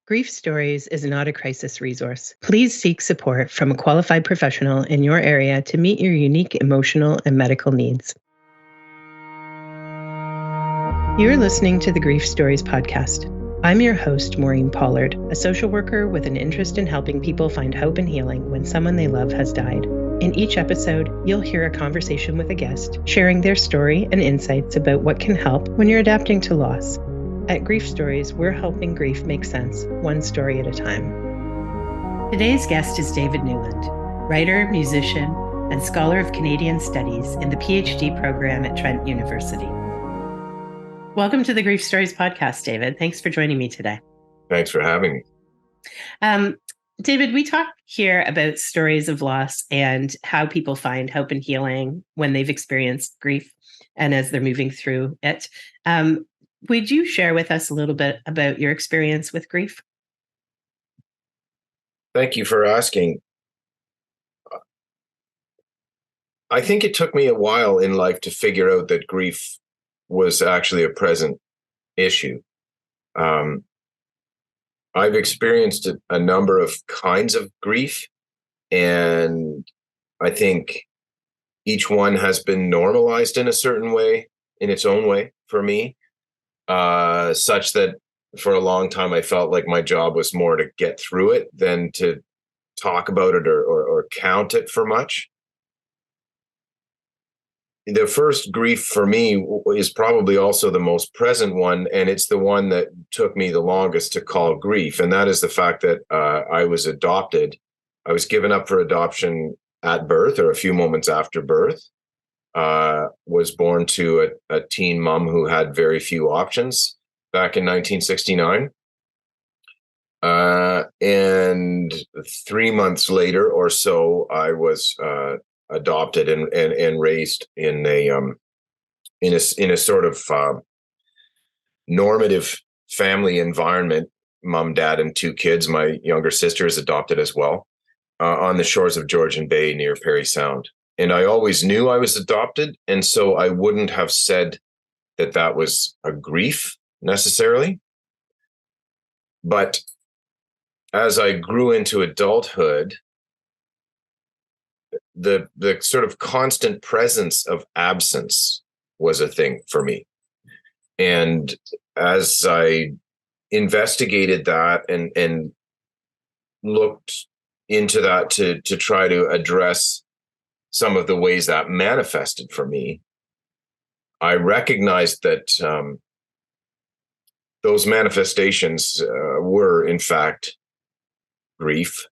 Grief Stories is not a crisis resource. Please seek support from a qualified professional in your area to meet your unique emotional and medical needs. You're listening to the Grief Stories podcast. I'm your host, Maureen Pollard, a social worker with an interest in helping people find hope and healing when someone they love has died. In each episode, you'll hear a conversation with a guest, sharing their story and insights about what can help when you're adapting to loss. At Grief Stories, we're helping grief make sense, one story at a time. Today's guest is David Newland, writer, musician, and scholar of Canadian Studies in the PhD program at Trent University. Welcome to the Grief Stories podcast, David. Thanks for joining me today. Thanks for having me. David, we talk here about stories of loss and how people find hope and healing when they've experienced grief and as they're moving through it. Would you share with us a little bit about your experience with grief? Thank you for asking. I think it took me a while in life to figure out that grief was actually a present issue. I've experienced a number of kinds of grief, and I think each one has been normalized in a certain way, in its own way for me. Such that for a long time, I felt like my job was more to get through it than to talk about it or count it for much. The first grief for me is probably also the most present one, and it's the one that took me the longest to call grief, and that is the fact that I was adopted. I was given up for adoption at birth or a few moments after birth. Was born to a teen mom who had very few options back in 1969. And 3 months later or so, I was adopted and raised in a sort of normative family environment. Mom, dad, and two kids. My younger sister is adopted as well, on the shores of Georgian Bay near Parry Sound. And I always knew I was adopted, and so I wouldn't have said that that was a grief necessarily. But as I grew into adulthood, the sort of constant presence of absence was a thing for me. And as I investigated that and looked into that to try to address some of the ways that manifested for me, I recognized that those manifestations were, in fact, grief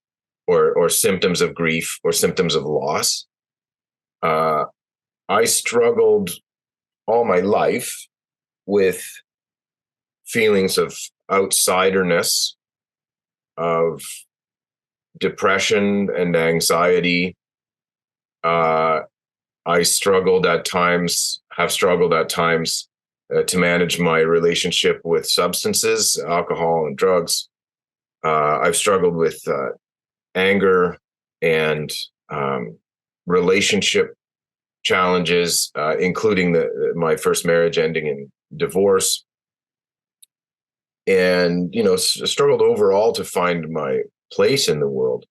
or symptoms of grief or symptoms of loss. I struggled all my life with feelings of outsiderness, of depression and anxiety. I struggled at times, have struggled at times to manage my relationship with substances, alcohol and drugs. I've struggled with anger and relationship challenges, including my first marriage ending in divorce. And, struggled overall to find my place in the world.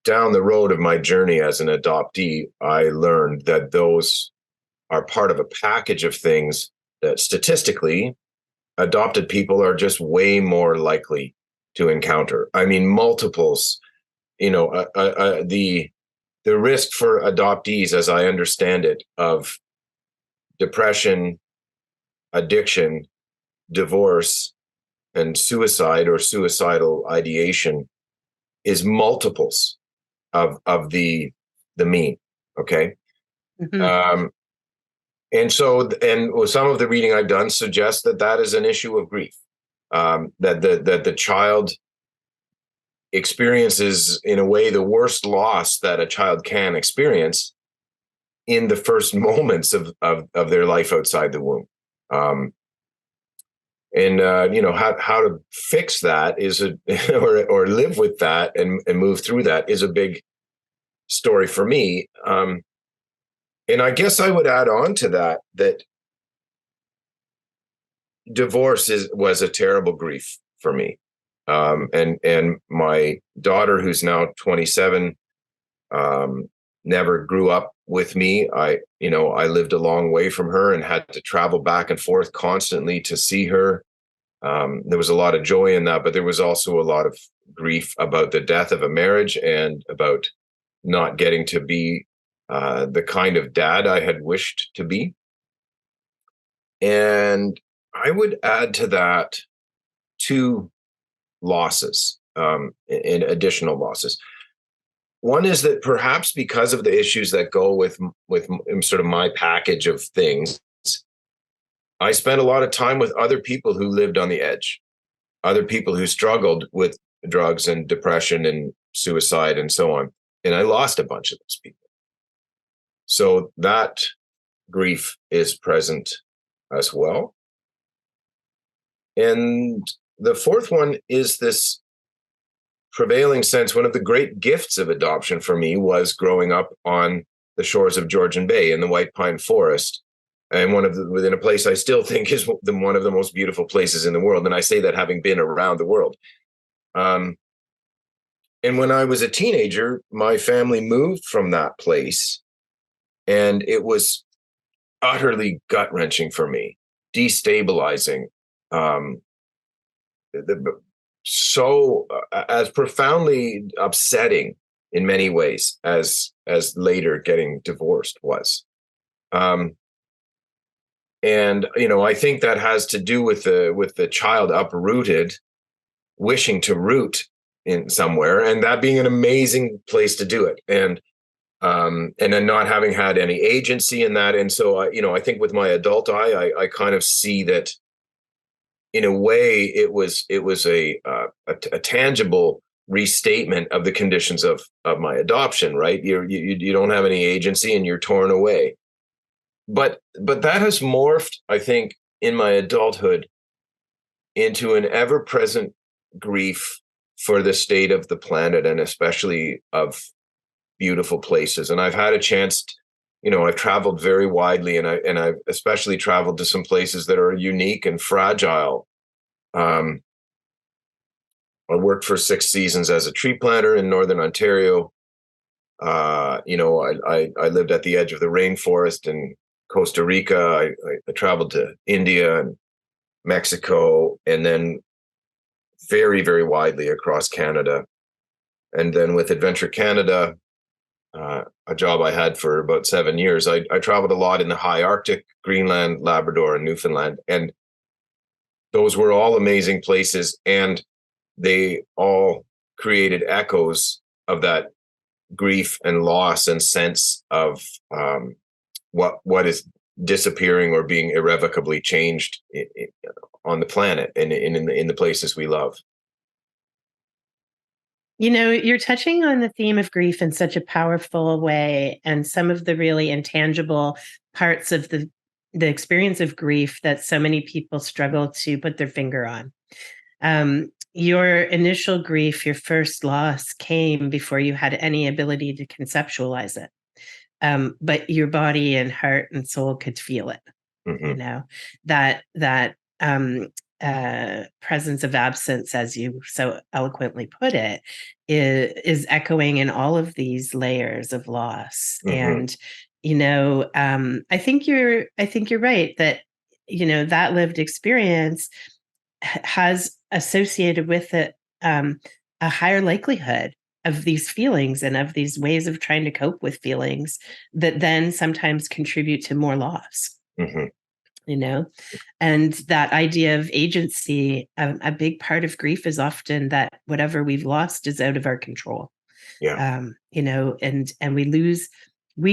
Down the road of my journey as an adoptee, I learned that those are part of a package of things that statistically adopted people are just way more likely to encounter. I mean, multiples, the risk for adoptees, as I understand it, of depression, addiction, divorce, and suicide or suicidal ideation is multiples of the mean. Okay. Mm-hmm. And so some of the reading I've done suggests that is an issue of grief, that the child experiences, in a way, the worst loss that a child can experience in the first moments of their life outside the womb. How to fix that is or live with that and move through that is a big story for me. And I guess I would add on to that divorce was a terrible grief for me. And my daughter, who's now 27, never grew up with me. I lived a long way from her and had to travel back and forth constantly to see her. There was a lot of joy in that, but there was also a lot of grief about the death of a marriage and about not getting to be the kind of dad I had wished to be. And I would add to that two losses, in additional losses. One is that perhaps because of the issues that go with sort of my package of things, I spent a lot of time with other people who lived on the edge, other people who struggled with drugs and depression and suicide and so on. And I lost a bunch of those people. So that grief is present as well. And the fourth one is this prevailing sense. One of the great gifts of adoption for me was growing up on the shores of Georgian Bay in the White Pine Forest, and within a place I still think is one of the most beautiful places in the world. And I say that having been around the world. And when I was a teenager, my family moved from that place, and it was utterly gut-wrenching for me, destabilizing, so as profoundly upsetting in many ways as later getting divorced was. And I think that has to do with the child uprooted, wishing to root in somewhere, and that being an amazing place to do it, and then not having had any agency in that. And so I think with my adult eye, I kind of see that in a way it was a tangible restatement of the conditions of my adoption, right? You don't have any agency and you're torn away. But that has morphed, I think, in my adulthood into an ever-present grief for the state of the planet, and especially of beautiful places. And I've had a chance I've traveled very widely, and I've especially traveled to some places that are unique and fragile. I worked for 6 seasons as a tree planter in Northern Ontario. I lived at the edge of the rainforest in Costa Rica. I traveled to India and Mexico, and then very, very widely across Canada. And then with Adventure Canada, a job I had for about 7 years, I traveled a lot in the high Arctic, Greenland, Labrador, and Newfoundland. And those were all amazing places, and they all created echoes of that grief and loss and sense of what is disappearing or being irrevocably changed on the planet and in the places we love. You're touching on the theme of grief in such a powerful way, and some of the really intangible parts of the experience of grief that so many people struggle to put their finger on. Your initial grief, your first loss, came before you had any ability to conceptualize it. But your body and heart and soul could feel it. Mm-hmm. That presence of absence, as you so eloquently put it, is echoing in all of these layers of loss. Mm-hmm. And I think you're right that that lived experience has associated with it a higher likelihood of these feelings and of these ways of trying to cope with feelings that then sometimes contribute to more loss. Mm-hmm. And that idea of agency, a big part of grief is often that whatever we've lost is out of our control. Yeah. And we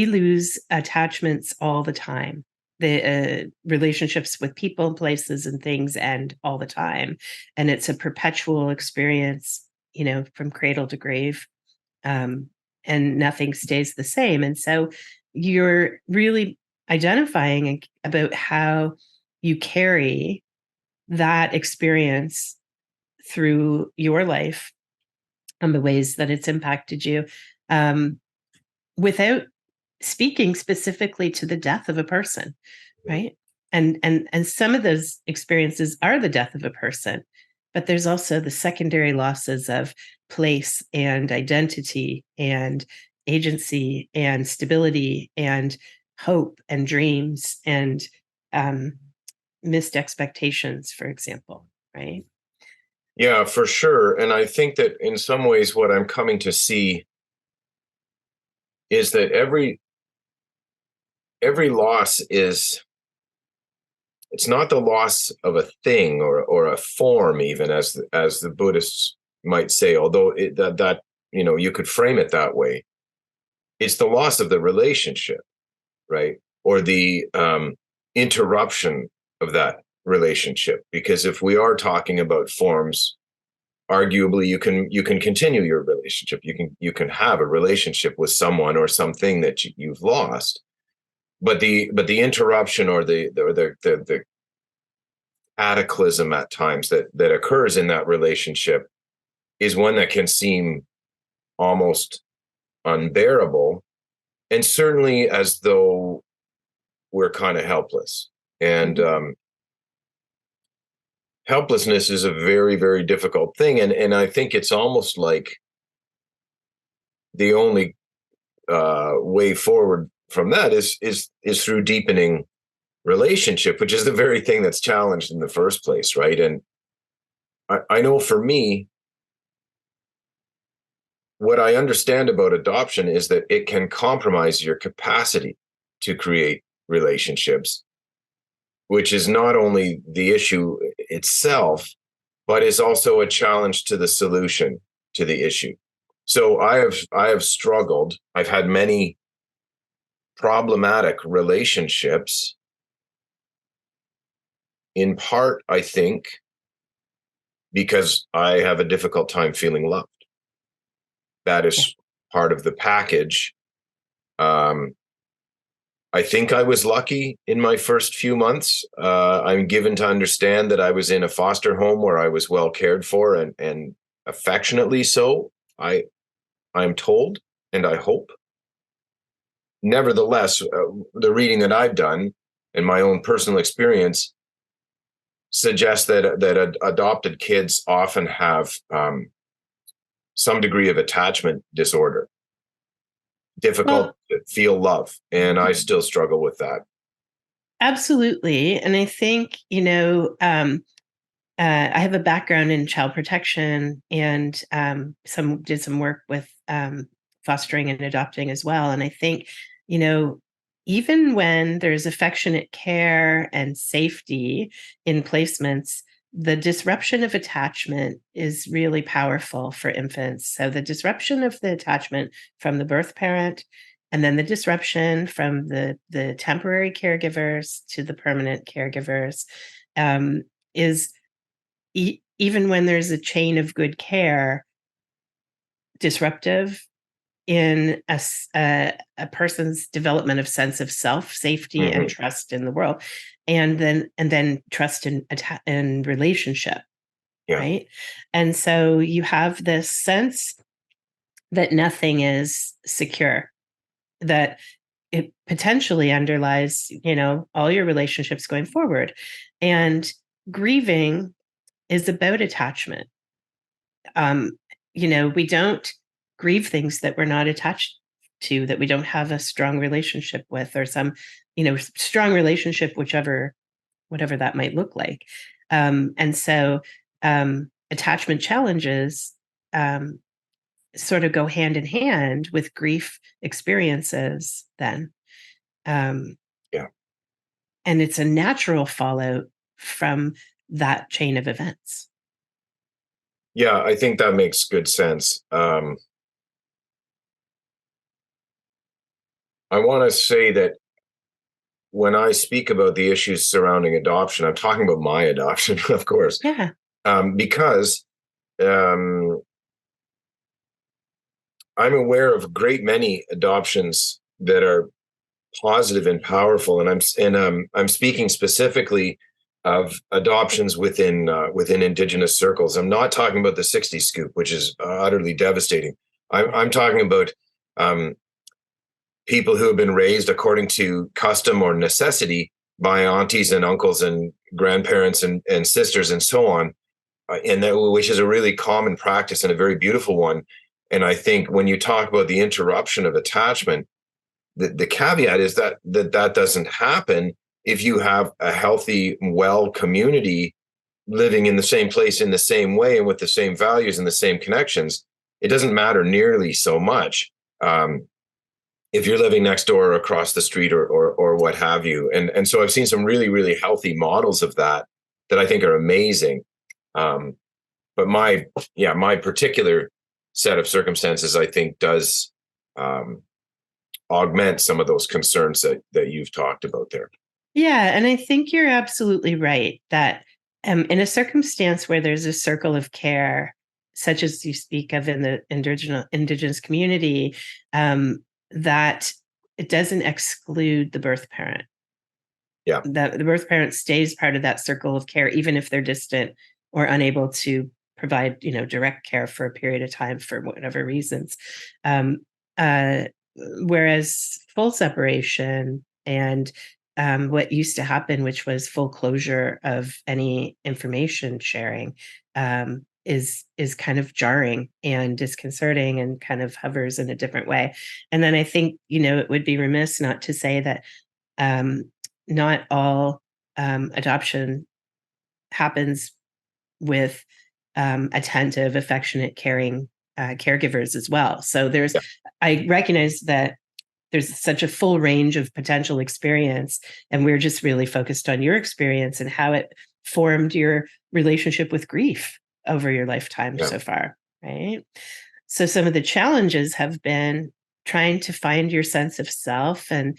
lose attachments all the time. The relationships with people, places, and things end all the time. And it's a perpetual experience, from cradle to grave, and nothing stays the same. And so you're really identifying about how you carry that experience through your life and the ways that it's impacted you, without speaking specifically to the death of a person, right? And some of those experiences are the death of a person, but there's also the secondary losses of place and identity and agency and stability and hope and dreams and missed expectations, for example, right? Yeah, for sure. And I think that in some ways, what I'm coming to see is that every loss is, it's not the loss of a thing or a form, even as the Buddhists might say, although that you could frame it that way. It's the loss of the relationship, right? Or the interruption of that relationship. Because if we are talking about forms, arguably you can continue your relationship. You can have a relationship with someone or something that you've lost. But the interruption or the cataclysm at times that occurs in that relationship is one that can seem almost unbearable, and certainly as though we're kind of helpless. And helplessness is a very, very difficult thing. And I think it's almost like the only way forward from that is through deepening relationship, which is the very thing that's challenged in the first place, right? And I know for me, what I understand about adoption is that it can compromise your capacity to create relationships, which is not only the issue itself, but is also a challenge to the solution to the issue. So I have struggled. I've had many problematic relationships, in part, I think, because I have a difficult time feeling loved. That is part of the package. I think I was lucky in my first few months. I'm given to understand that I was in a foster home where I was well cared for and affectionately so. I'm told, and I hope. Nevertheless, the reading that I've done and my own personal experience suggests that adopted kids often have some degree of attachment disorder, difficult to feel love. And I still struggle with that. Absolutely. And I think, I have a background in child protection and did some work with fostering and adopting as well. And I think, even when there's affectionate care and safety in placements, the disruption of attachment is really powerful for infants. So the disruption of the attachment from the birth parent, and then the disruption from the temporary caregivers to the permanent caregivers is even when there's a chain of good care, disruptive in a person's development of sense of self, safety, and trust in the world, and then trust in relationship, right? And so you have this sense that nothing is secure, that it potentially underlies, all your relationships going forward. And grieving is about attachment. We don't grieve things that we're not attached to, that we don't have a strong relationship with, or some, strong relationship, whatever that might look like. And so attachment challenges sort of go hand in hand with grief experiences then. And it's a natural fallout from that chain of events. Yeah, I think that makes good sense. I want to say that when I speak about the issues surrounding adoption, I'm talking about my adoption, of course. Yeah. Because I'm aware of a great many adoptions that are positive and powerful, and I'm speaking specifically of adoptions within Indigenous circles. I'm not talking about the 60s scoop, which is utterly devastating. I'm talking about people who have been raised according to custom or necessity by aunties and uncles and grandparents and sisters and so on, and that, which is a really common practice and a very beautiful one. And I think when you talk about the interruption of attachment, the caveat is that doesn't happen if you have a healthy, well community living in the same place in the same way and with the same values and the same connections. It doesn't matter nearly so much if you're living next door or across the street or what have you. And so I've seen some really, really healthy models of that I think are amazing. But my particular set of circumstances, I think, does augment some of those concerns that you've talked about there. Yeah, and I think you're absolutely right that in a circumstance where there's a circle of care, such as you speak of in the indigenous community, that it doesn't exclude the birth parent. Yeah, that the birth parent stays part of that circle of care, even if they're distant or unable to provide, direct care for a period of time for whatever reasons. Whereas full separation and what used to happen, which was full closure of any information sharing, is kind of jarring and disconcerting and kind of hovers in a different way. And then I think, it would be remiss not to say that not all adoption happens with attentive, affectionate, caring caregivers as well. So I recognize that there's such a full range of potential experience, and we're just really focused on your experience and how it formed your relationship with grief over your lifetime so far, right? So some of the challenges have been trying to find your sense of self and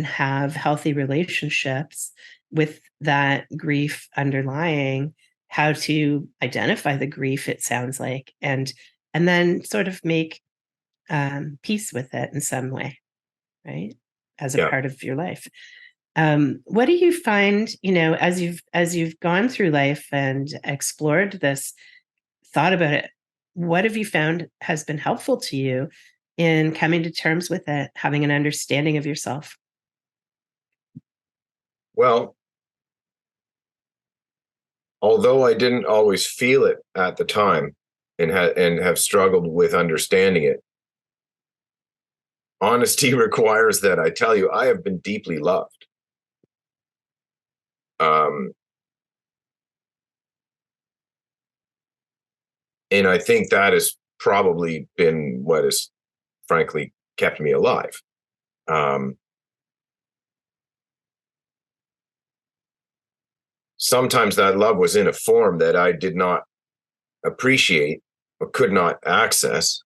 have healthy relationships with that grief underlying, how to identify the grief, it sounds like, and then sort of make peace with it in some way, right? As a part of your life. What do you find, as you've gone through life and explored this, thought about it, what have you found has been helpful to you in coming to terms with it, having an understanding of yourself? Well, although I didn't always feel it at the time and have struggled with understanding it, honesty requires that I tell you, I have been deeply loved. And I think that has probably been what has, frankly, kept me alive. Sometimes that love was in a form that I did not appreciate or could not access.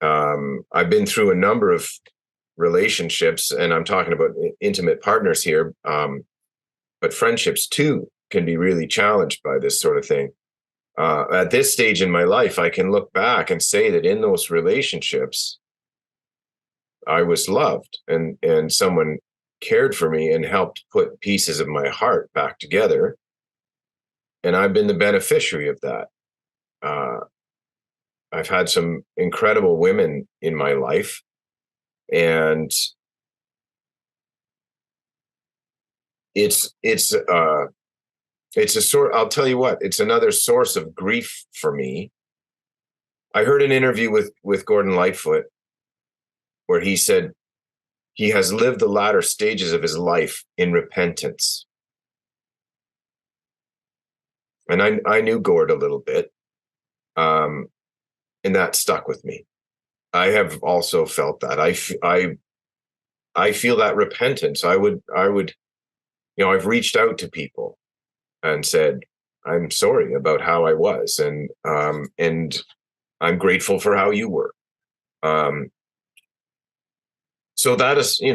I've been through a number of relationships, and I'm talking about intimate partners here, but friendships too can be really challenged by this sort of thing. At this stage in my life, I can look back and say that in those relationships, I was loved and someone cared for me and helped put pieces of my heart back together. And I've been the beneficiary of that. I've had some incredible women in my life, and it's a sort. I'll tell you what. It's another source of grief for me. I heard an interview with Gordon Lightfoot where he said he has lived the latter stages of his life in repentance, and I knew Gord a little bit, and that stuck with me. I have also felt that. I feel that repentance. I would, I've reached out to people and said, I'm sorry about how I was, and I'm grateful for how you were. So that is, I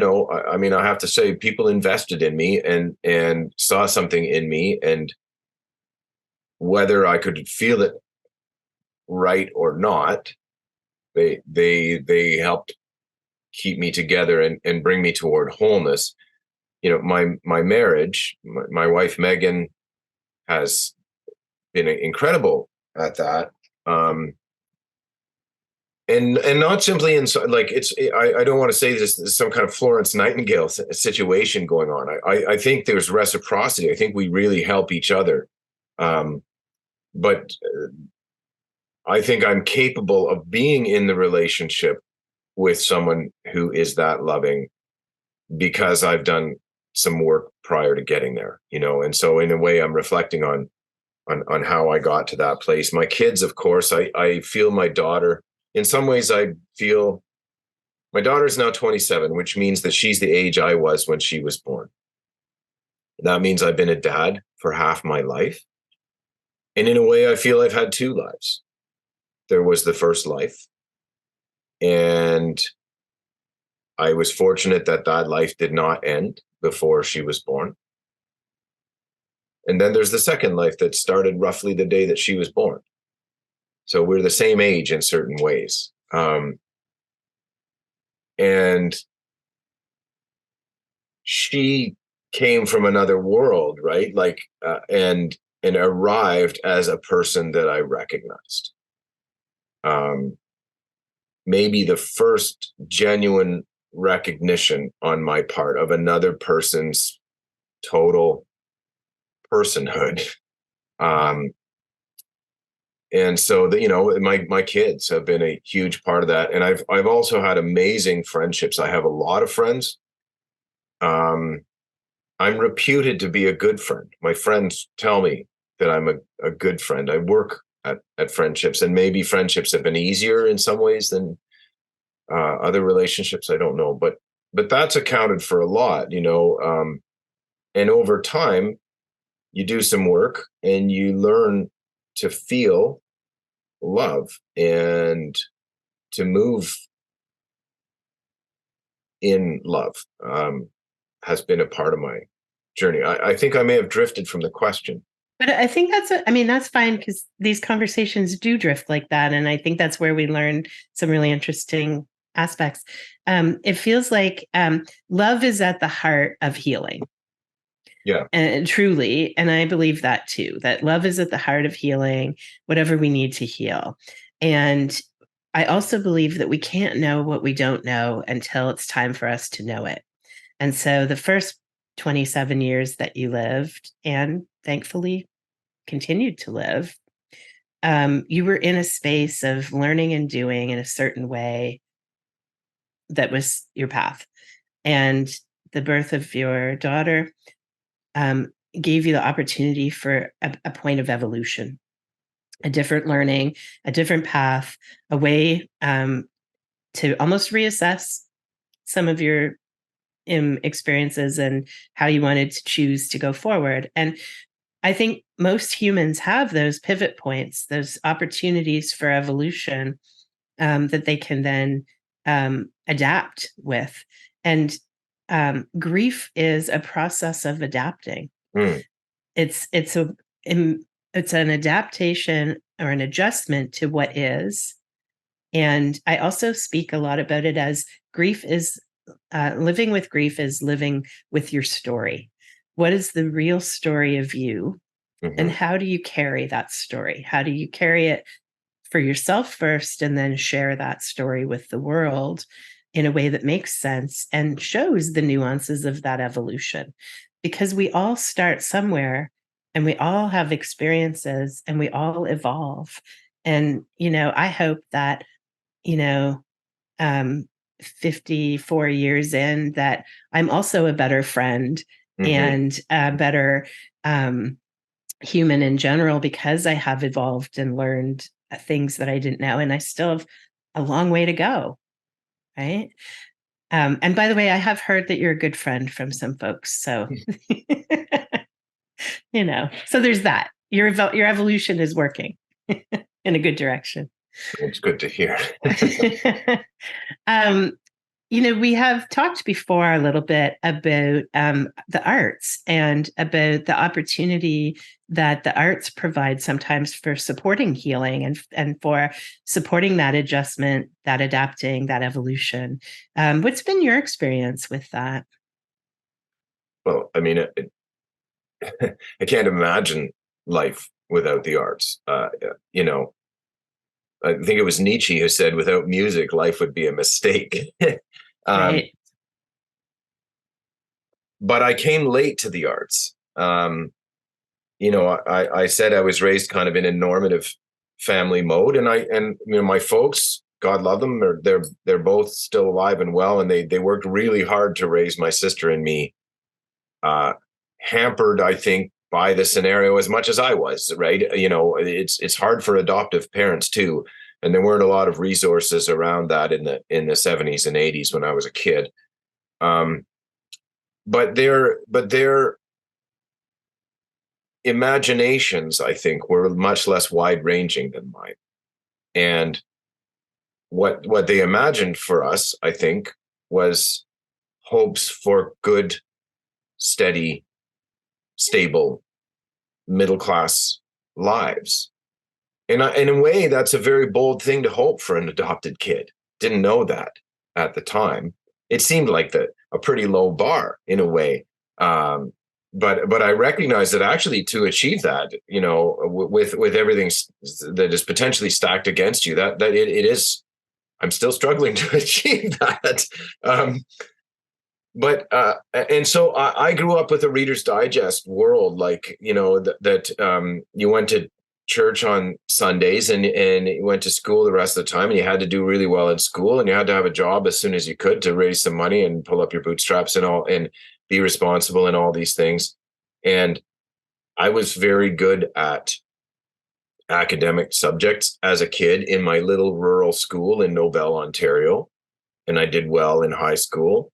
have to say, people invested in me and saw something in me, and whether I could feel it right or not, they helped keep me together and bring me toward wholeness. My marriage, my wife Megan has been incredible at that. and not simply in like I don't want to say this is some kind of Florence Nightingale situation going on. I think there's reciprocity. I think we really help each other. But I think I'm capable of being in the relationship with someone who is that loving because I've done some work prior to getting there, and so in a way I'm reflecting on how I got to that place. My kids, of course, I feel my daughter, in some ways I feel my daughter is now 27, which means that she's the age I was when she was born. That means I've been a dad for half my life. And in a way, I feel I've had two lives. There was the first life, and I was fortunate that life did not end before she was born. And then there's the second life that started roughly the day that she was born. So we're the same age in certain ways. And she came from another world, right? Like, and arrived as a person that I recognized. Maybe the first genuine recognition on my part of another person's total personhood. And so my kids have been a huge part of that. And I've also had amazing friendships. I have a lot of friends. I'm reputed to be a good friend. My friends tell me that I'm a good friend. I work at friendships, and maybe friendships have been easier in some ways than other relationships. I don't know, but that's accounted for a lot, and over time you do some work and you learn to feel love and to move in love. Has been a part of my journey. I think I may have drifted from the question. But I think that's fine, because these conversations do drift like that. And I think that's where we learn some really interesting aspects. It feels like love is at the heart of healing. Yeah. And truly. And I believe that too, that love is at the heart of healing, whatever we need to heal. And I also believe that we can't know what we don't know until it's time for us to know it. And so the first 27 years that you lived, and thankfully continued to live, you were in a space of learning and doing in a certain way that was your path. And the birth of your daughter gave you the opportunity for a point of evolution, a different learning, a different path, a way to almost reassess some of your experiences and how you wanted to choose to go forward. And I think most humans have those pivot points, those opportunities for evolution that they can then adapt with. And grief is a process of adapting. It's an adaptation or an adjustment to what is. And I also speak a lot about it as grief is living with grief is living with your story. What is the real story of you? Mm-hmm. And how do you carry that story? How do you carry it for yourself first, and then share that story with the world in a way that makes sense and shows the nuances of that evolution? Because we all start somewhere, and we all have experiences, and we all evolve. And, I hope that, 54 years in, that I'm also a better friend, mm-hmm. and a better human in general, because I have evolved and learned things that I didn't know, and I still have a long way to go, right? And by the way, I have heard that you're a good friend from some folks, so so there's that. Your evolution is working in a good direction. It's good to hear. We have talked before a little bit about the arts, and about the opportunity that the arts provide sometimes for supporting healing, and for supporting that adjustment, that adapting, that evolution. What's been your experience with that? Well, I mean, I can't imagine life without the arts. I think it was Nietzsche who said, without music, life would be a mistake. Right. But I came late to the arts. I said I was raised kind of in a normative family mode, and my folks, God love them, they're both still alive and well, and they worked really hard to raise my sister and me, hampered, I think, by the scenario as much as I was, right? It's hard for adoptive parents too, and there weren't a lot of resources around that in the 70s and 80s when I was a kid. But their imaginations, I think, were much less wide-ranging than mine. And what they imagined for us, I think, was hopes for good, steady, stable, middle-class lives. And in a way, that's a very bold thing to hope for an adopted kid. Didn't know that at the time. It seemed like a pretty low bar in a way. But I recognize that actually to achieve that, with everything that is potentially stacked against you, that it is, I'm still struggling to achieve that. And so I grew up with a Reader's Digest world, like, that you went to church on Sundays and you went to school the rest of the time, and you had to do really well in school, and you had to have a job as soon as you could to raise some money and pull up your bootstraps and all, and be responsible in all these things. And I was very good at academic subjects as a kid in my little rural school in Nobel, Ontario, and I did well in high school.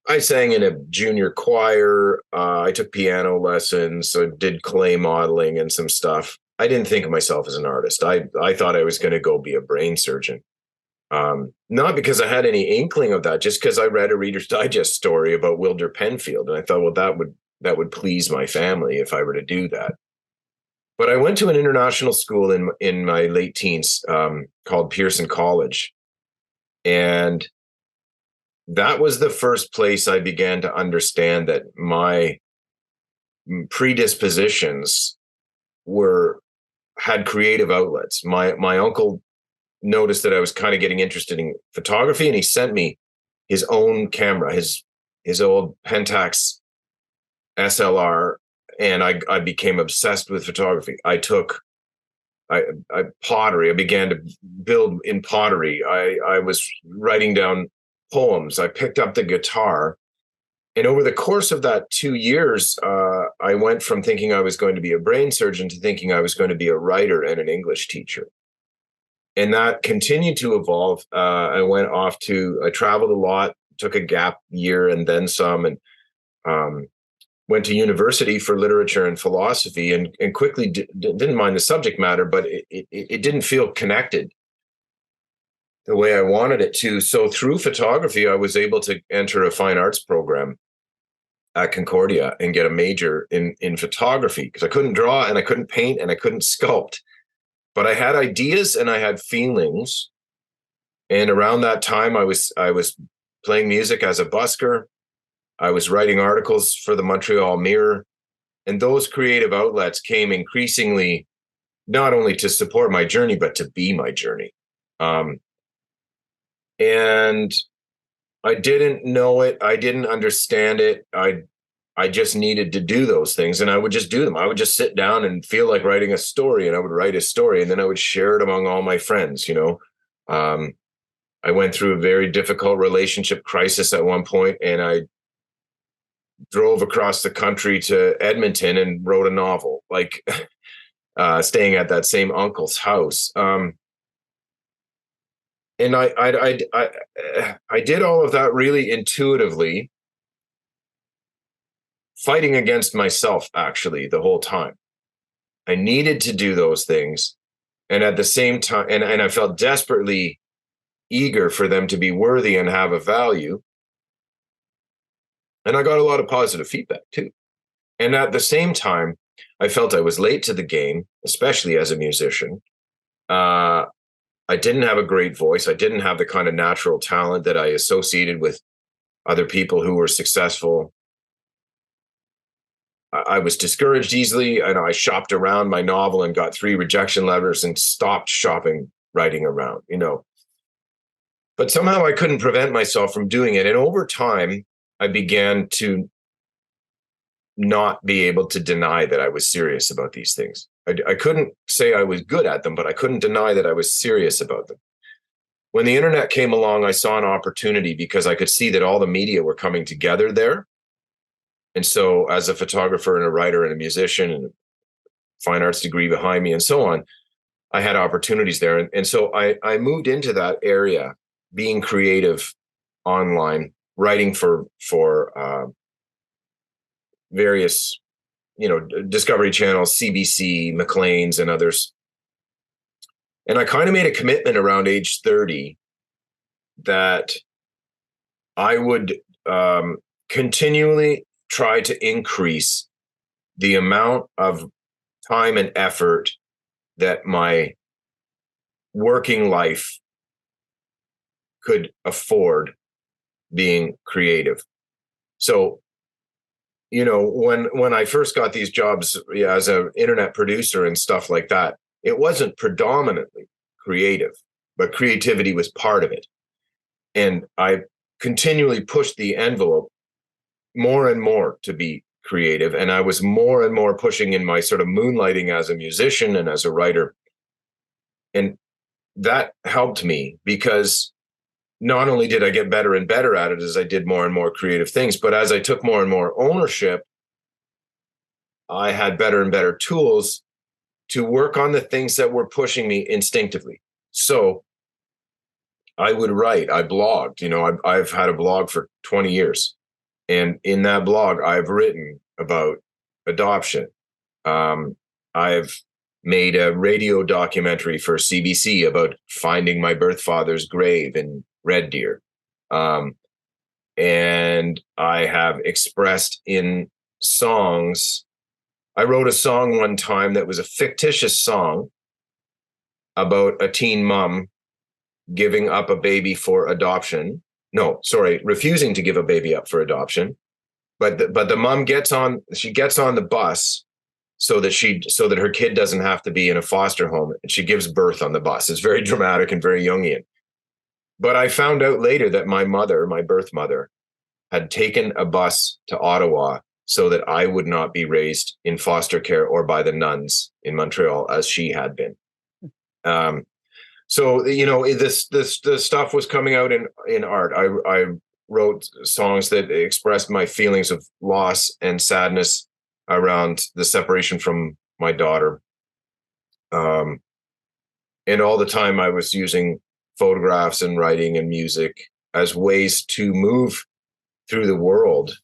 I sang in a junior choir. I took piano lessons, so did clay modeling and some stuff. I didn't think of myself as an artist. I thought I was going to go be a brain surgeon. Not because I had any inkling of that, just because I read a Reader's Digest story about Wilder Penfield, and I thought, well, that would please my family if I were to do that. But I went to an international school in my late teens, called Pearson College, and that was the first place I began to understand that my predispositions had creative outlets. My uncle noticed that I was kind of getting interested in photography, and he sent me his own camera, his old Pentax SLR, and I became obsessed with photography. I pottery. I began to build in pottery. I was writing down poems. I picked up the guitar, and over the course of that 2 years, I went from thinking I was going to be a brain surgeon to thinking I was going to be a writer and an English teacher. And that continued to evolve. I traveled a lot, took a gap year and then some, and went to university for literature and philosophy, and quickly didn't mind the subject matter, but it didn't feel connected the way I wanted it to. So through photography, I was able to enter a fine arts program at Concordia and get a major in photography, because I couldn't draw and I couldn't paint and I couldn't sculpt, but I had ideas and I had feelings. And around that time, I was playing music as a busker. I was writing articles for the Montreal Mirror, and those creative outlets came increasingly not only to support my journey, but to be my journey. And I didn't know it. I didn't understand it. I just needed to do those things, and I would just do them. I would just sit down and feel like writing a story, and I would write a story, and then I would share it among all my friends. I went through a very difficult relationship crisis at one point, and I drove across the country to Edmonton and wrote a novel, like staying at that same uncle's house. And I did all of that really intuitively, fighting against myself, actually, the whole time. I needed to do those things. And at the same time, and I felt desperately eager for them to be worthy and have a value. And I got a lot of positive feedback too. And at the same time, I felt I was late to the game, especially as a musician. I didn't have a great voice. I didn't have the kind of natural talent that I associated with other people who were successful. I was discouraged easily, and I shopped around my novel and got 3 rejection letters and stopped writing around, But somehow I couldn't prevent myself from doing it. And over time, I began to not be able to deny that I was serious about these things. I couldn't say I was good at them, but I couldn't deny that I was serious about them. When the internet came along, I saw an opportunity because I could see that all the media were coming together there. And so as a photographer and a writer and a musician and a fine arts degree behind me and so on, I had opportunities there. And so I moved into that area, being creative online, writing for various, Discovery Channels, CBC, Maclean's, and others. And I kind of made a commitment around age 30 that I would continually try to increase the amount of time and effort that my working life could afford being creative. So, when I first got these jobs as an internet producer and stuff like that, it wasn't predominantly creative, but creativity was part of it. And I continually pushed the envelope more and more to be creative. And I was more and more pushing in my sort of moonlighting as a musician and as a writer. And that helped me because not only did I get better and better at it as I did more and more creative things, but as I took more and more ownership, I had better and better tools to work on the things that were pushing me instinctively. So I would write, I blogged, I've had a blog for 20 years. And in that blog, I've written about adoption. I've made a radio documentary for CBC about finding my birth father's grave in Red Deer. And I have expressed in songs. I wrote a song one time that was a fictitious song about a teen mom giving up a baby for adoption. No, sorry, refusing to give a baby up for adoption. But the mom gets on the bus so that her kid doesn't have to be in a foster home, and she gives birth on the bus. It's very dramatic and very Jungian. But I found out later that my birth mother, had taken a bus to Ottawa so that I would not be raised in foster care or by the nuns in Montreal as she had been. So this stuff was coming out in art. I wrote songs that expressed my feelings of loss and sadness around the separation from my daughter. And all the time I was using photographs and writing and music as ways to move through the world.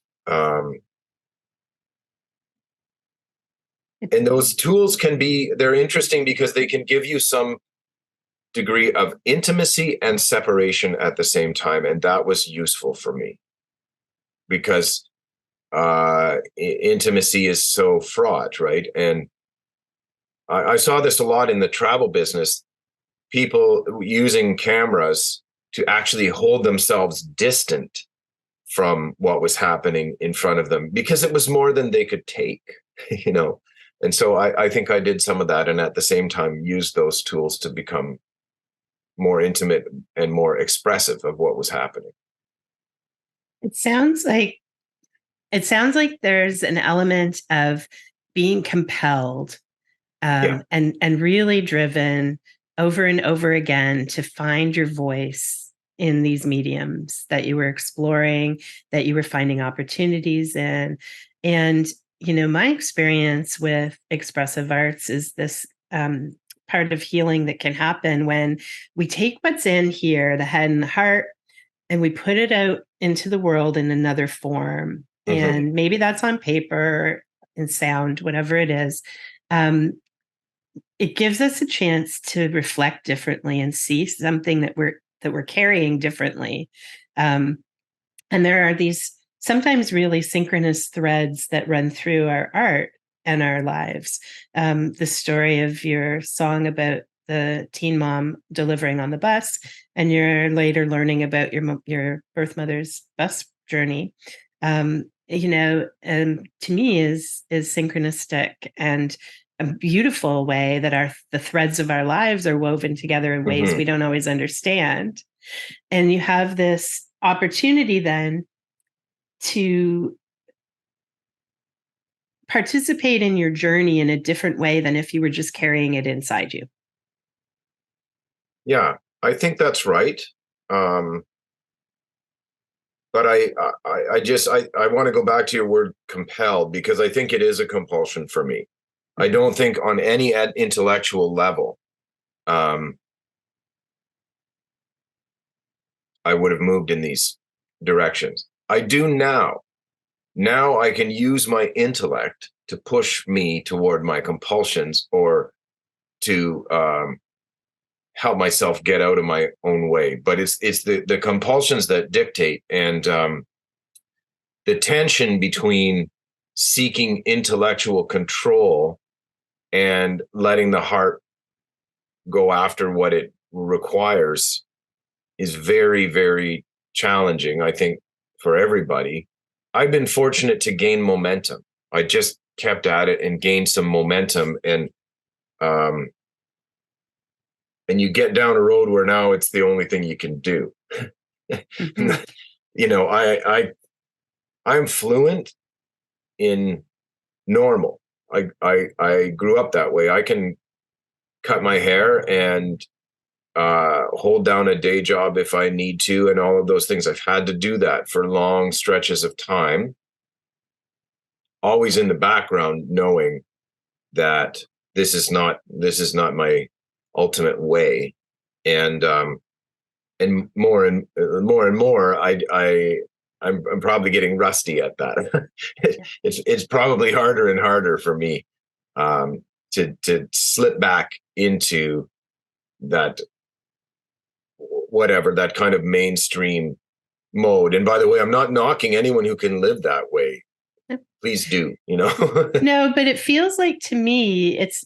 And those tools they're interesting because they can give you some degree of intimacy and separation at the same time. And that was useful for me because intimacy is so fraught, right? And I saw this a lot in the travel business, people using cameras to actually hold themselves distant from what was happening in front of them because it was more than they could take, And so I think I did some of that, and at the same time used those tools to become more intimate and more expressive of what was happening. It sounds like there's an element of being compelled and really driven over and over again to find your voice in these mediums that you were exploring, that you were finding opportunities in. And, my experience with expressive arts is this part of healing that can happen when we take what's in here, the head and the heart, and we put it out into the world in another form. Mm-hmm. And maybe that's on paper, in sound, whatever it is. It gives us a chance to reflect differently and see something that we're carrying differently. And there are these sometimes really synchronous threads that run through our art and our lives. The story of your song about the teen mom delivering on the bus, and you're later learning about your birth mother's bus journey, to me is synchronistic and a beautiful way that the threads of our lives are woven together in ways we don't always understand. And you have this opportunity then to participate in your journey in a different way than if you were just carrying it inside you. Yeah, I think that's right. But I want to go back to your word compelled, because I think it is a compulsion for me. I don't think on any intellectual level I would have moved in these directions. I do now. Now I can use my intellect to push me toward my compulsions, or to help myself get out of my own way. But it's the compulsions that dictate, and the tension between seeking intellectual control and letting the heart go after what it requires is very, very challenging, I think, for everybody. I've been fortunate to gain momentum. I just kept at it and gained some momentum, and you get down a road where now it's the only thing you can do. I'm fluent in normal. I grew up that way. I can cut my hair and hold down a day job if I need to, and all of those things. I've had to do that for long stretches of time, always in the background, knowing that this is not my ultimate way. And more and more, I'm probably getting rusty at that. It's probably harder and harder for me to slip back into that, whatever, that kind of mainstream mode. And by the way, I'm not knocking anyone who can live that way. Please do, No, but it feels like, to me, it's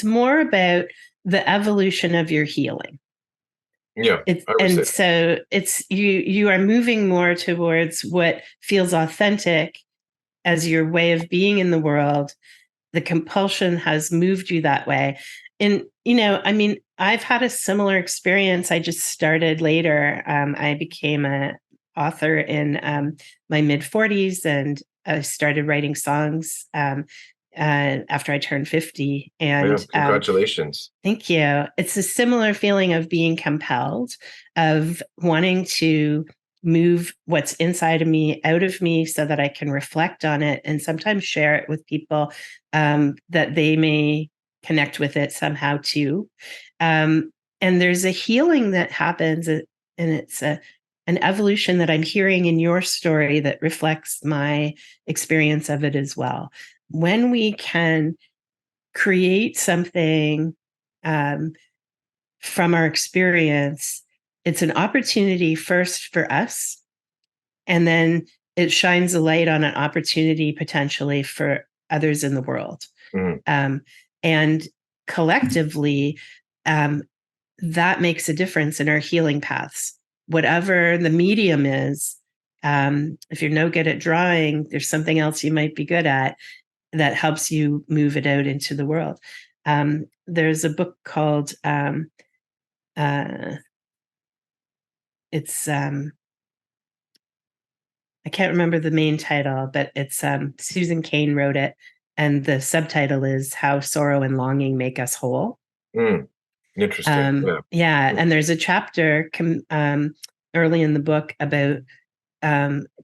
more about the evolution of your healing. Yeah. So it's you are moving more towards what feels authentic as your way of being in the world. The compulsion has moved you that way. And, I've had a similar experience. I just started later. I became an author in my mid-40s, and I started writing songs after I turned 50. And congratulations. Thank you. It's a similar feeling of being compelled, of wanting to move what's inside of me out of me so that I can reflect on it and sometimes share it with people that they may connect with it somehow too. And there's a healing that happens, and it's an evolution that I'm hearing in your story that reflects my experience of it as well. When we can create something from our experience, it's an opportunity first for us, and then it shines a light on an opportunity potentially for others in the world. And collectively, that makes a difference in our healing paths. Whatever the medium is, if you're no good at drawing, there's something else you might be good at that helps you move it out into the world. There's a book called I can't remember the main title, but it's Susan Cain wrote it, and the subtitle is How Sorrow and Longing Make Us Whole. Interesting. And there's a chapter early in the book about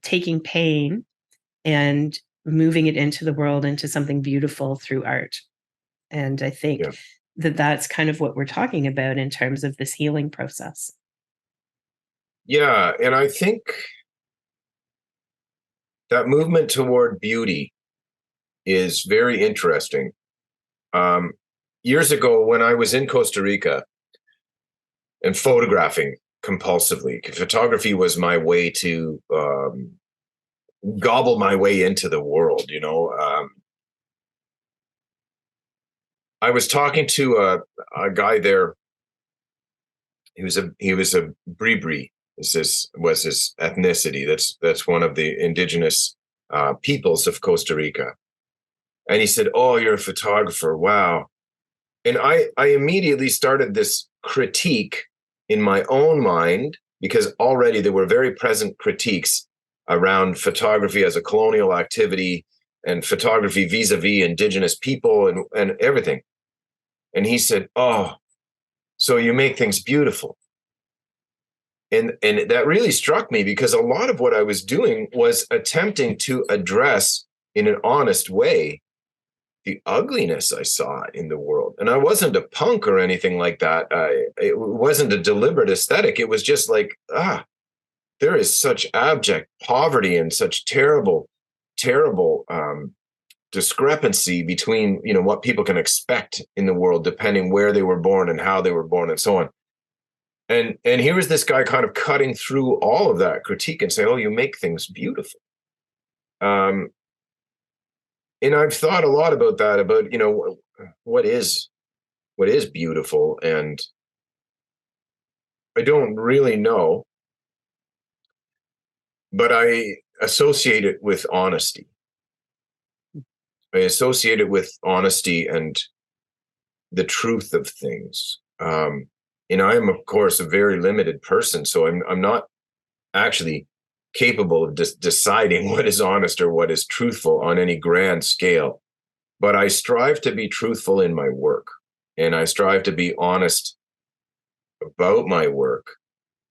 taking pain and moving it into the world, into something beautiful through art. And I think that's kind of what we're talking about in terms of this healing process. Yeah. And I think that movement toward beauty is very interesting. Years ago, when I was in Costa Rica and photographing compulsively, photography was my way to gobble my way into the world. I was talking to a guy there. He was a Bribri, was his ethnicity. That's one of the indigenous peoples of Costa Rica. And he said, "Oh, you're a photographer. Wow." And I immediately started this critique in my own mind, because already there were very present critiques around photography as a colonial activity and photography vis-a-vis indigenous people and everything. And he said, "Oh, so you make things beautiful." And that really struck me, because a lot of what I was doing was attempting to address in an honest way the ugliness I saw in the world. And I wasn't a punk or anything like that. It wasn't a deliberate aesthetic. It was just like, there is such abject poverty and such terrible discrepancy between, what people can expect in the world, depending where they were born and how they were born and so on. And here was this guy kind of cutting through all of that critique and saying, "Oh, you make things beautiful." And I've thought a lot about that, about, what is beautiful. And I don't really know, but I associate it with honesty. I associate it with honesty and the truth of things. I am, of course, a very limited person, so I'm not actually capable of deciding what is honest or what is truthful on any grand scale. But I strive to be truthful in my work, and I strive to be honest about my work.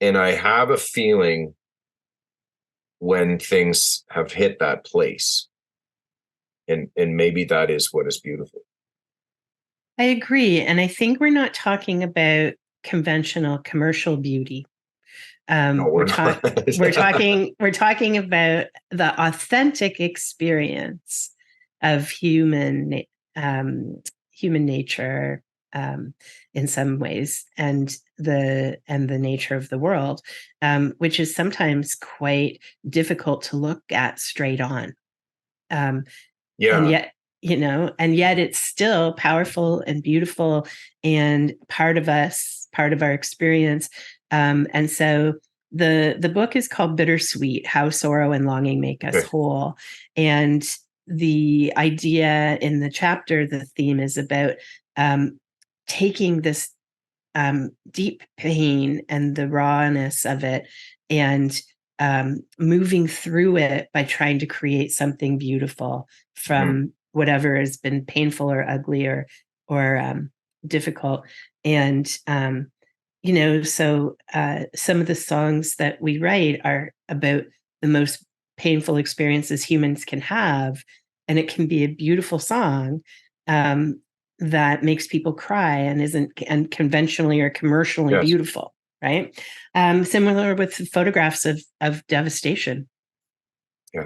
And I have a feeling when things have hit that place, and maybe that is what is beautiful. I agree. And I think we're not talking about conventional commercial beauty. No, we're not. we're talking about the authentic experience of human nature, in some ways, and the nature of the world, which is sometimes quite difficult to look at straight on. And yet it's still powerful and beautiful and part of us, part of our experience. And so the book is called Bittersweet: How Sorrow and Longing Make Us Whole. And the idea in the chapter, the theme is about taking this deep pain and the rawness of it and moving through it by trying to create something beautiful from whatever has been painful or ugly or difficult. And so some of the songs that we write are about the most painful experiences humans can have, and it can be a beautiful song that makes people cry and isn't conventionally or commercially beautiful, right? Similar with photographs of devastation.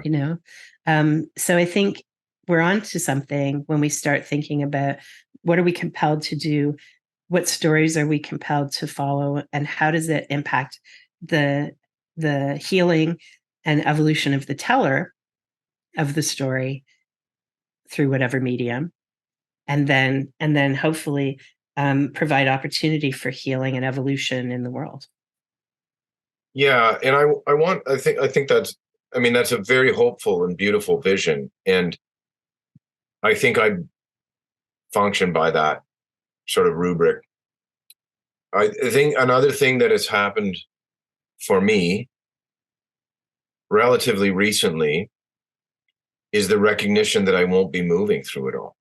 So I think we're onto something when we start thinking about what are we compelled to do, what stories are we compelled to follow, and how does it impact the healing and evolution of the teller of the story through whatever medium, and then hopefully provide opportunity for healing and evolution in the world. Yeah, and I think that's a very hopeful and beautiful vision, and I think I function by that sort of rubric. I think another thing that has happened for me relatively recently is the recognition that I won't be moving through it all.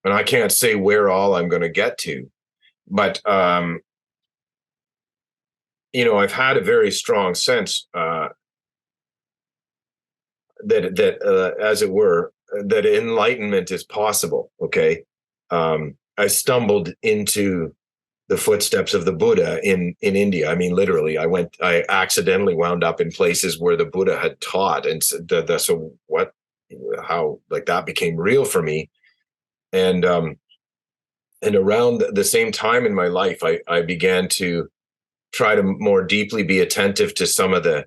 And I can't say where all I'm going to get to, but I've had a very strong sense that as it were, that enlightenment is possible. Okay. I stumbled into the footsteps of the Buddha in India. I mean, literally, I accidentally wound up in places where the Buddha had taught. And so how that became real for me. And around the same time in my life, I began to try to more deeply be attentive to some of the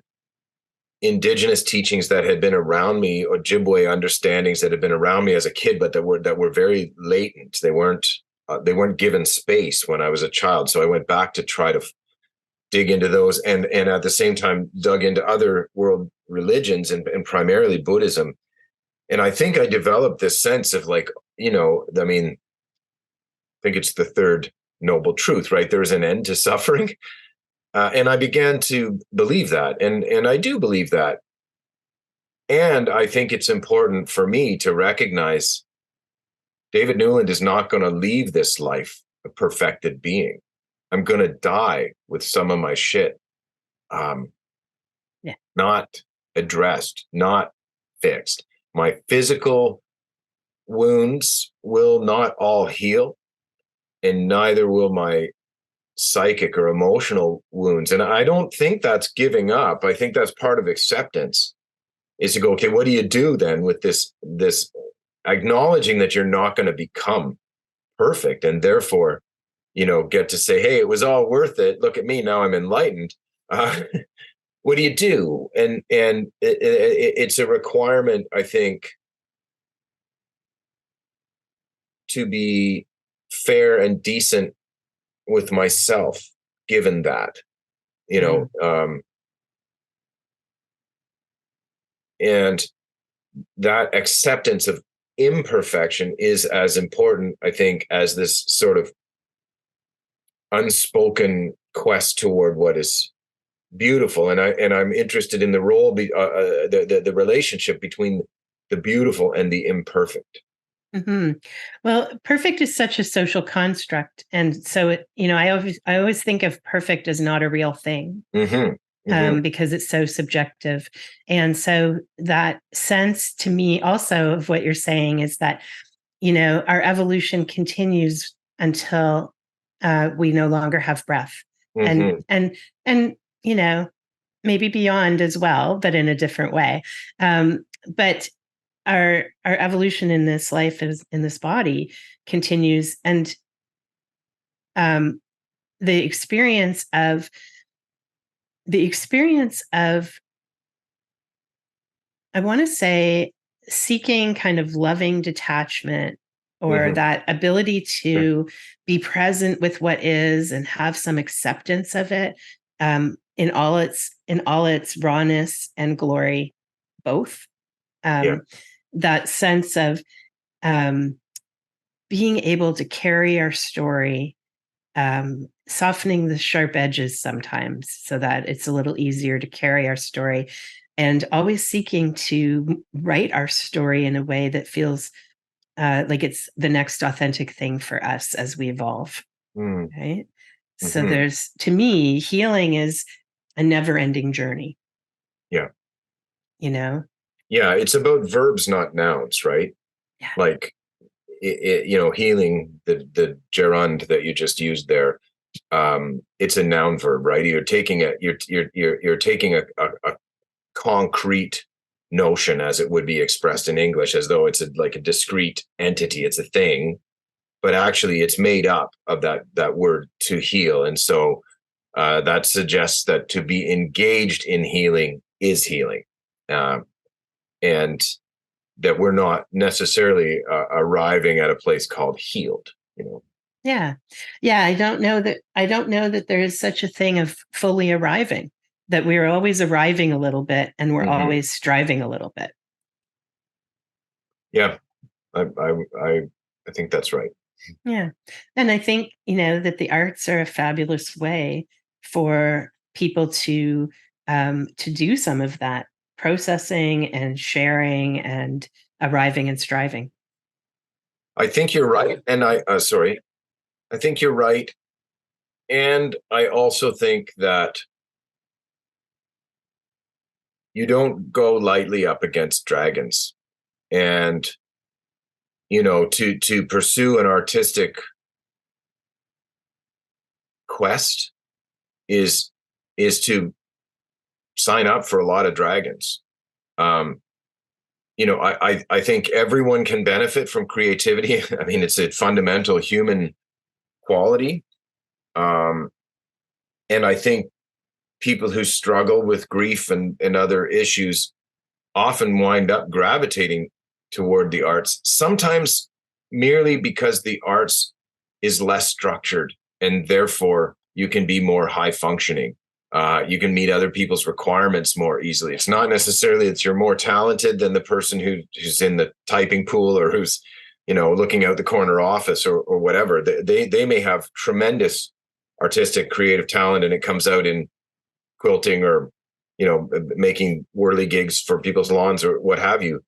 indigenous teachings that had been around me, or Ojibwe understandings that had been around me as a kid, but that were very latent. They weren't given space when I was a child. So I went back to try to dig into those, and at the same time dug into other world religions and primarily Buddhism. And I think I developed this sense of like, I mean, I think it's the third noble truth, right? There's an end to suffering. And I began to believe that. And I do believe that. And I think it's important for me to recognize David Newland is not going to leave this life a perfected being. I'm going to die with some of my shit not addressed, not fixed. My physical wounds will not all heal, and neither will my psychic or emotional wounds. And I don't think that's giving up. I think that's part of acceptance, is to go, okay, what do you do then with this acknowledging that you're not going to become perfect, and therefore, get to say, hey, it was all worth it. Look at me. Now I'm enlightened. What do you do? And it's a requirement, I think, to be fair and decent with myself, given that, and that acceptance of imperfection is as important, I think, as this sort of unspoken quest toward what is beautiful. And I'm interested in the role, the relationship between the beautiful and the imperfect. Mm-hmm. Well, perfect is such a social construct, and so I always think of perfect as not a real thing, because it's so subjective. And so that sense to me also of what you're saying is that our evolution continues until we no longer have breath, and maybe beyond as well, but in a different way. But our evolution in this life, in this body, continues, and the experience of I want to say seeking kind of loving detachment, or that ability to be present with what is and have some acceptance of it, in all its rawness and glory, both. That sense of being able to carry our story, softening the sharp edges sometimes so that it's a little easier to carry our story, and always seeking to write our story in a way that feels like it's the next authentic thing for us as we evolve. Right. So there's, to me, healing is a never-ending journey. Yeah. Yeah, it's about verbs, not nouns, right? Yeah. Like, healing, the gerund that you just used there, it's a noun verb, right? You're taking you're taking a concrete notion, as it would be expressed in English, as though it's like a discrete entity. It's a thing, but actually it's made up of that word, to heal. And so that suggests that to be engaged in healing is healing. And that we're not necessarily arriving at a place called healed, Yeah. I don't know that there is such a thing of fully arriving, that we're always arriving a little bit, and we're always striving a little bit. Yeah. I think that's right. Yeah. And I think, that the arts are a fabulous way for people to do some of that processing and sharing and arriving and striving. I think you're right. And I think you're right. And I also think that you don't go lightly up against dragons. And, to pursue an artistic quest is to sign up for a lot of dragons. I think everyone can benefit from creativity. I mean, it's a fundamental human quality. And I think people who struggle with grief and other issues often wind up gravitating toward the arts, sometimes merely because the arts is less structured and therefore you can be more high functioning. You can meet other people's requirements more easily. It's not necessarily that you're more talented than the person who's in the typing pool or who's, looking out the corner office or whatever. They may have tremendous artistic, creative talent, and it comes out in quilting or, making whirly-gigs for people's lawns or what have you.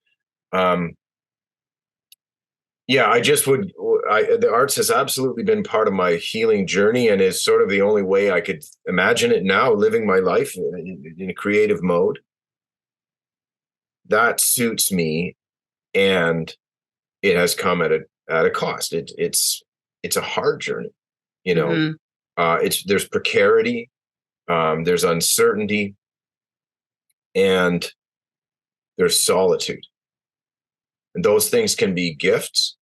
The arts has absolutely been part of my healing journey and is sort of the only way I could imagine it now, living my life in a creative mode. That suits me, and it has come at a cost. It's a hard journey, Mm-hmm. There's precarity, there's uncertainty, and there's solitude. And those things can be gifts,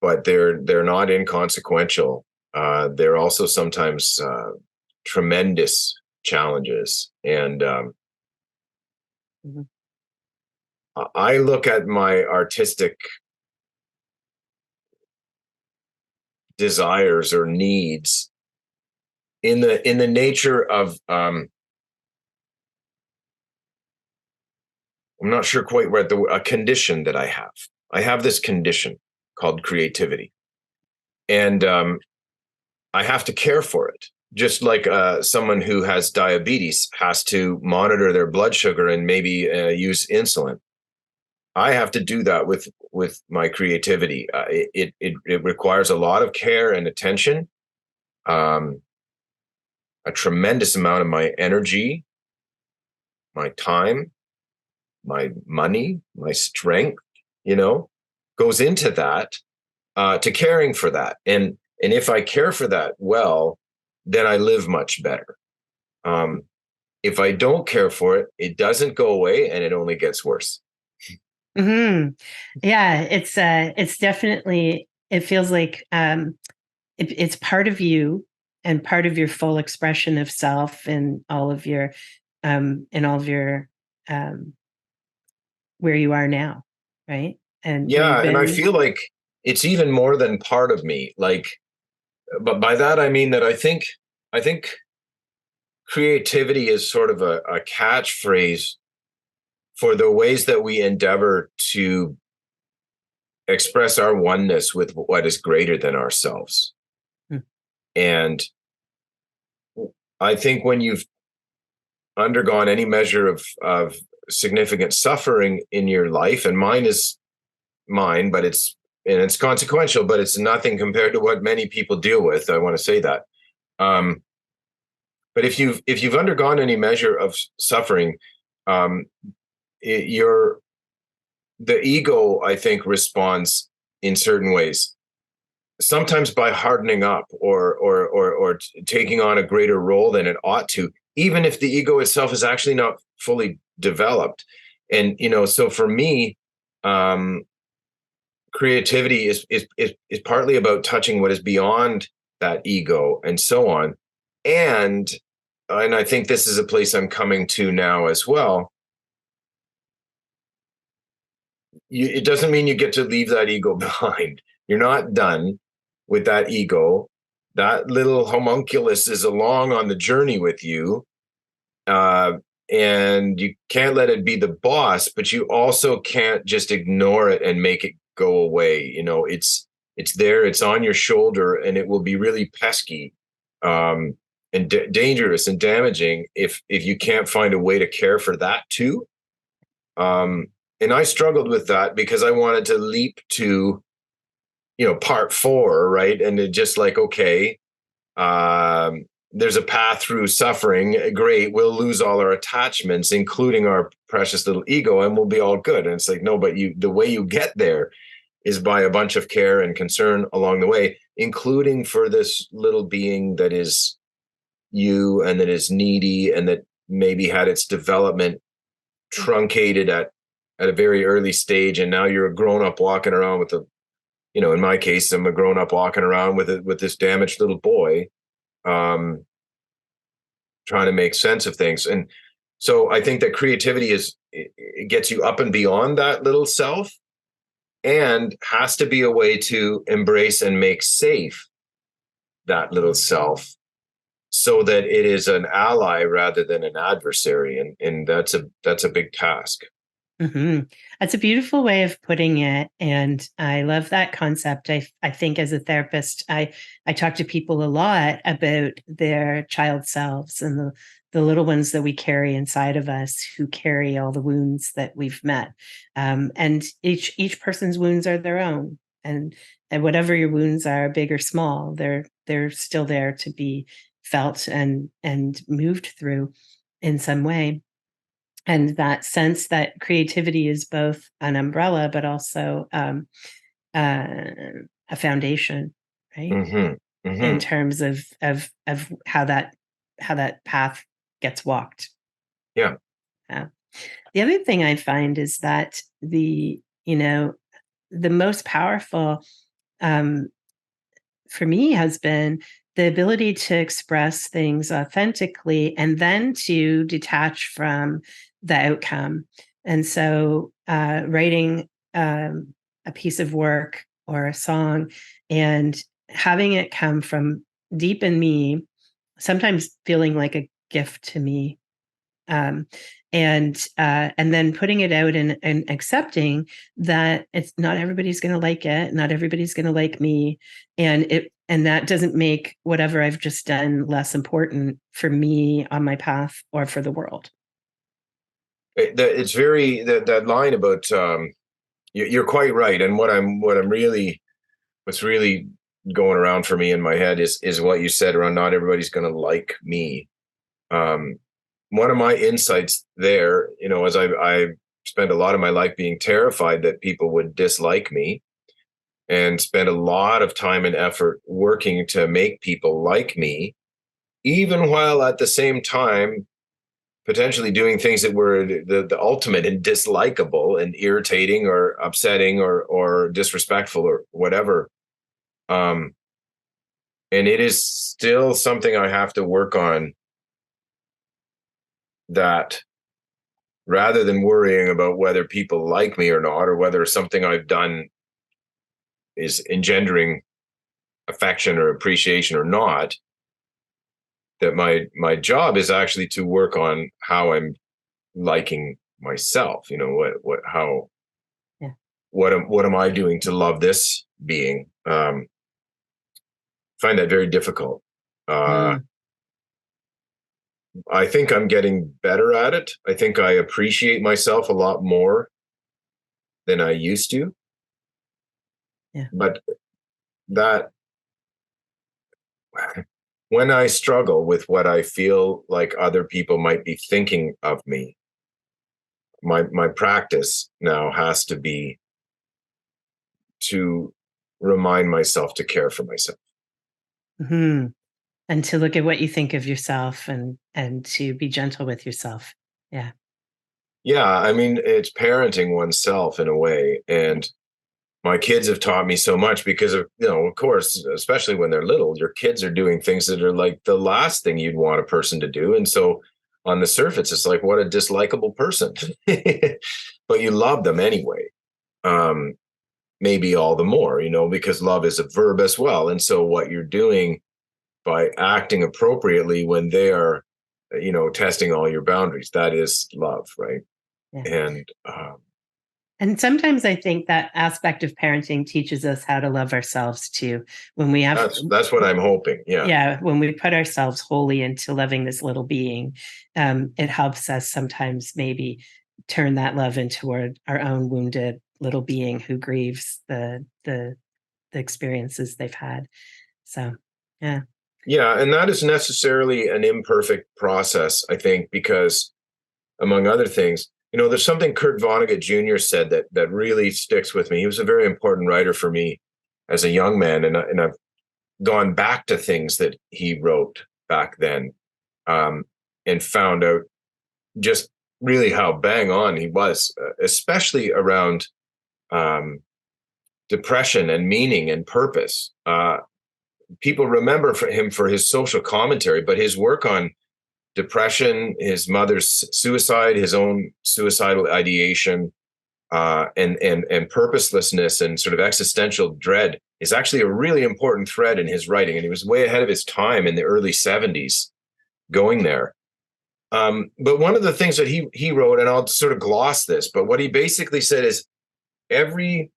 but they're not inconsequential. They're also sometimes tremendous challenges. And Mm-hmm. I look at my artistic desires or needs in the nature of I'm not sure quite what a condition that I have. I have this condition called creativity, and I have to care for it. Just like someone who has diabetes has to monitor their blood sugar and maybe use insulin. I have to do that with my creativity. It requires a lot of care and attention, a tremendous amount of my energy, my time, my money, my strength, goes into that, to caring for that. And if I care for that well, then I live much better. If I don't care for it, it doesn't go away and it only gets worse. Mm-hmm. Yeah, it's definitely, it feels like it's part of you and part of your full expression of self and all of your where you are now, right? And and I feel like it's even more than part of me. But by that I mean that I think creativity is sort of a catchphrase for the ways that we endeavor to express our oneness with what is greater than ourselves. And I think when you've undergone any measure of significant suffering in your life, and mine is mine, but it's consequential, but it's nothing compared to what many people deal with. I want to say that. But if you've undergone any measure of suffering, the ego, I think, responds in certain ways, sometimes by hardening up or taking on a greater role than it ought to, even if the ego itself is actually not fully developed. And so for me, creativity is partly about touching what is beyond that ego and so on. And I think this is a place I'm coming to now as well. It doesn't mean you get to leave that ego behind. You're not done with that ego. That little homunculus is along on the journey with you. And you can't let it be the boss, but you also can't just ignore it and make it go away. It's there, it's on your shoulder, and it will be really pesky, and dangerous and damaging if you can't find a way to care for that too. And I struggled with that because I wanted to leap to, part 4, right? And it just like, okay, there's a path through suffering. Great. We'll lose all our attachments, including our precious little ego, and we'll be all good. And it's like, no, but the way you get there is by a bunch of care and concern along the way, including for this little being that is you and that is needy and that maybe had its development truncated at a very early stage. And now you're a grown up walking around with in my case, I'm a grown up walking around with this damaged little boy, trying to make sense of things. And so I think that creativity it gets you up and beyond that little self, and has to be a way to embrace and make safe that little self so that it is an ally rather than an adversary. And that's a big task. Mm-hmm. That's a beautiful way of putting it. And I love that concept. I think as a therapist, I talk to people a lot about their child selves and the little ones that we carry inside of us, who carry all the wounds that we've met. And each person's wounds are their own. And whatever your wounds are, big or small, they're still there to be felt and moved through in some way. And that sense that creativity is both an umbrella, but also a foundation, right? Mm-hmm. Mm-hmm. In terms of how that path gets walked. Yeah. The other thing I find is that the most powerful for me has been the ability to express things authentically and then to detach from the outcome. And so writing a piece of work or a song and having it come from deep in me, sometimes feeling like a gift to me, and then putting it out and accepting that it's not everybody's going to like it, not everybody's going to like me, and that doesn't make whatever I've just done less important for me on my path or for the world. It's very that line about you're quite right, and what's really going around for me in my head is what you said around not everybody's going to like me. One of my insights there, as I spent a lot of my life being terrified that people would dislike me, and spent a lot of time and effort working to make people like me, even while at the same time potentially doing things that were the ultimate in dislikable and irritating or upsetting or disrespectful or whatever. And it is still something I have to work on, that rather than worrying about whether people like me or not, or whether something I've done is engendering affection or appreciation or not, that my job is actually to work on how I'm liking myself. What am I doing to love this being? Find that very difficult. I think I'm getting better at it. I think I appreciate myself a lot more than I used to. Yeah. But that, when I struggle with what I feel like other people might be thinking of me, my practice now has to be to remind myself to care for myself. Mm-hmm. And to look at what you think of yourself and to be gentle with yourself. Yeah. Yeah. I mean, it's parenting oneself in a way. And my kids have taught me so much because of course, especially when they're little, your kids are doing things that are like the last thing you'd want a person to do. And so on the surface, it's like, what a dislikable person, but you love them anyway. Maybe all the more, because love is a verb as well. And so what you're doing by acting appropriately when they are, testing all your boundaries, that is love, right? Yeah. And sometimes I think that aspect of parenting teaches us how to love ourselves too. When we have that's what I'm hoping. Yeah. Yeah. When we put ourselves wholly into loving this little being, it helps us sometimes maybe turn that love into our own wounded little being who grieves the experiences they've had. So, yeah. Yeah. And that is necessarily an imperfect process, I think, because among other things, there's something Kurt Vonnegut Jr. said that really sticks with me. He was a very important writer for me as a young man. And I've gone back to things that he wrote back then, and found out just really how bang on he was, especially around depression and meaning and purpose. People remember him for his social commentary, but his work on depression, his mother's suicide, his own suicidal ideation, and purposelessness and sort of existential dread is actually a really important thread in his writing. And he was way ahead of his time in the early 70s going there. But one of the things that he wrote, and I'll sort of gloss this, but what he basically said is every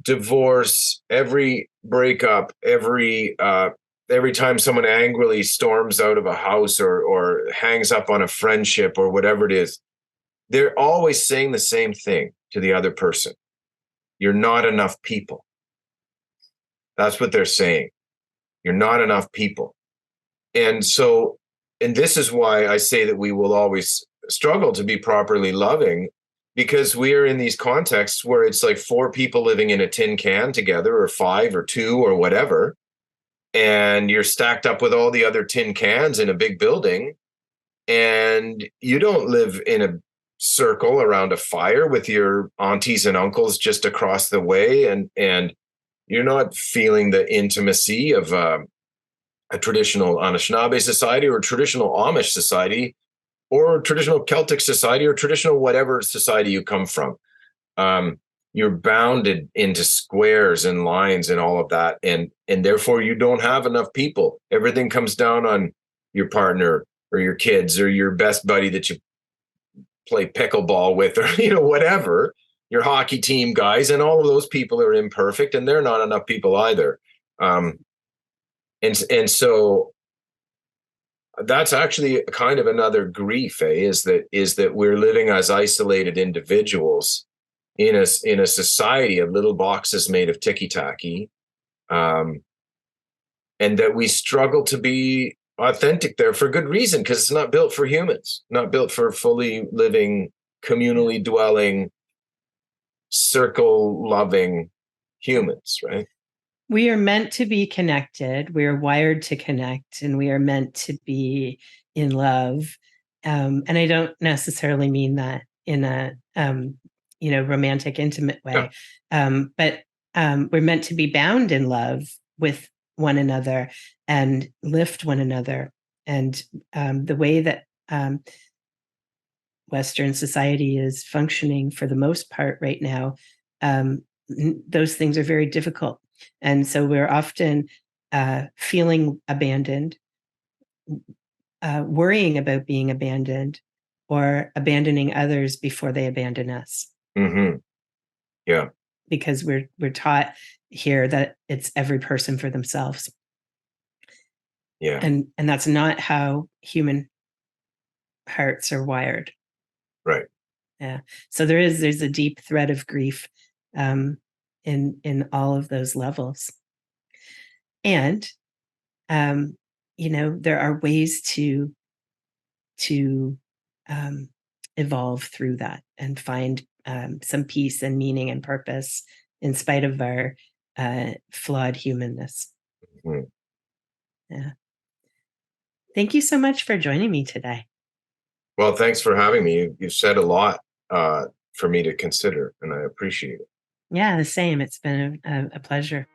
divorce, every breakup, every time someone angrily storms out of a house or hangs up on a friendship or whatever it is, they're always saying the same thing to the other person. You're not enough people. That's what they're saying. You're not enough people. And this is why I say that we will always struggle to be properly loving, because we are in these contexts where it's like 4 people living in a tin can together, or 5 or 2 or whatever. And you're stacked up with all the other tin cans in a big building. And you don't live in a circle around a fire with your aunties and uncles just across the way. And you're not feeling the intimacy of a traditional Anishinaabe society or a traditional Amish society or a traditional Celtic society or traditional whatever society you come from. You're bounded into squares and lines and all of that. And therefore you don't have enough people. Everything comes down on your partner or your kids or your best buddy that you play pickleball with, or, whatever, your hockey team guys, and all of those people are imperfect and they're not enough people either. And so that's actually kind of another grief, is that we're living as isolated individuals in a society of little boxes made of ticky-tacky, and that we struggle to be authentic there for good reason, because it's not built for humans, not built for fully living, communally dwelling, circle loving humans, right? We are meant to be connected. We are wired to connect, and we are meant to be in love. And I don't necessarily mean that in a romantic, intimate way, but we're meant to be bound in love with one another and lift one another. And the way that Western society is functioning for the most part right now, those things are very difficult. And so we're often feeling abandoned, worrying about being abandoned, or abandoning others before they abandon us. Mm-hmm. Yeah. Because we're taught here that it's every person for themselves. Yeah. And that's not how human hearts are wired. Right. Yeah. So there's a deep thread of grief in all of those levels. And there are ways to evolve through that and find some peace and meaning and purpose in spite of our flawed humanness. Mm-hmm. Yeah. Thank you so much for joining me today. Well, thanks for having me. You've said a lot for me to consider, and I appreciate it. Yeah, the same. It's been a pleasure.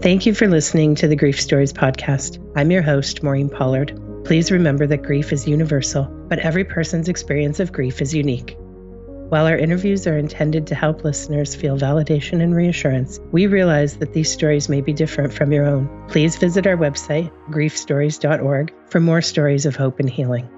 Thank you for listening to the Grief Stories podcast. I'm your host, Maureen Pollard. Please remember that grief is universal, but every person's experience of grief is unique. While our interviews are intended to help listeners feel validation and reassurance, we realize that these stories may be different from your own. Please visit our website, griefstories.org, for more stories of hope and healing.